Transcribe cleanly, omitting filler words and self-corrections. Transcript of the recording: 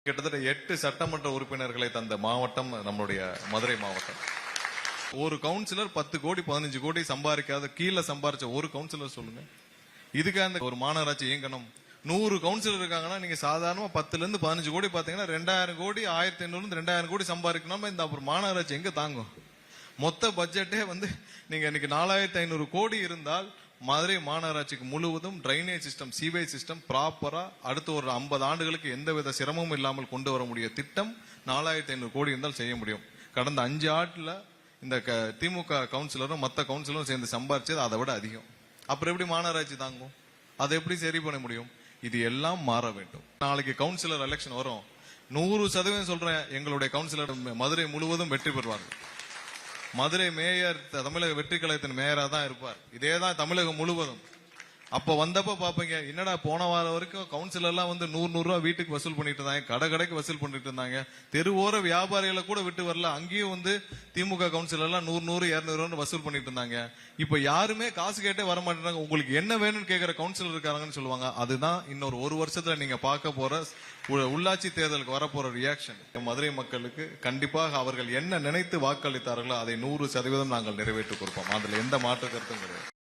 கிட்டத்தட்ட 8 சட்டமன்ற உறுப்பினர்களை தந்த மாவட்டம் நம்மளுடைய மதுரை மாவட்டம். ஒரு கவுன்சிலர் 10 கோடி 15 கோடி சம்பாதிக்காத கீழே சம்பாரிச்ச ஒரு கவுன்சிலர் சொல்லுங்க. இதுக்கு அந்த ஒரு மாநகராட்சி இயங்கணும். 100 கவுன்சிலர் இருக்காங்கன்னா நீங்க சாதாரணமா 10ல இருந்து 15 கோடி பாத்தீங்கன்னா 2000 கோடி 1500 2000 கோடி சம்பாதிக்கணும். இந்த அப்புறம் மாநகராட்சி எங்க தாங்கும்? மொத்த பட்ஜெட்டே நீங்க இன்னைக்கு 4500 கோடி இருந்தால் மதுரை மாநகராட்சிக்கு முழுவதும் டிரைனேஜ் சிஸ்டம், சீவேஜ் சிஸ்டம் ப்ராப்பரா அடுத்த ஒரு 50 ஆண்டுகளுக்கு எந்தவித சிரமமும் இல்லாமல் கொண்டு வர முடிய திட்டம் 4500 கோடி இருந்தால் செய்ய முடியும். கடந்த 5 ஆண்டுல இந்த திமுக கவுன்சிலரும் மற்ற கவுன்சிலரும் சேர்ந்து சம்பாரிச்சது அதை விட அதிகம். அப்புறம் எப்படி மாநகராட்சி தாங்கும்? அதை எப்படி சரி பண்ண முடியும்? இது எல்லாம் மாற வேண்டும். நாளைக்கு கவுன்சிலர் எலெக்ஷன் வரும். 100% சொல்றேன், எங்களுடைய கவுன்சிலர் மதுரை முழுவதும் வெற்றி பெறுவார்கள். மதுரை மேயர் தமிழக வெற்றி கழகத்தின் மேயரா தான் இருப்பார். இதேதான் தமிழகம் முழுவதும். அப்ப வந்தப்ப பாப்பீங்க, என்னடா போன வாரம் வரைக்கும் கவுன்சிலர் எல்லாம் 100 ரூபாய் வீட்டுக்கு வசூல் பண்ணிட்டு இருந்தாங்க, கடைக்கு வசூல் பண்ணிட்டு இருந்தாங்க, தெருவோர வியாபாரிகளை கூட விட்டு வரல, அங்கேயும் திமுக கவுன்சிலர் எல்லாம் 100 200 வசூல் பண்ணிட்டு இருந்தாங்க. இப்ப யாருமே காசு கேட்டே வர மாட்டேங்கிறாங்க. உங்களுக்கு என்ன வேணும்னு கேட்கிற கவுன்சிலர் இருக்காங்கன்னு சொல்லுவாங்க. அதுதான் இன்னொரு 1 வருஷத்துல நீங்க பார்க்க போற உள்ளாட்சி தேர்தலுக்கு வரப்போற ரியாக்ஷன். மதுரை மக்களுக்கு கண்டிப்பாக அவர்கள் என்ன நினைத்து வாக்களித்தார்களோ அதை 100% நாங்கள் நிறைவேற்றி கொடுப்போம். அதுல எந்த மாற்று கருத்தும் கிடையாது.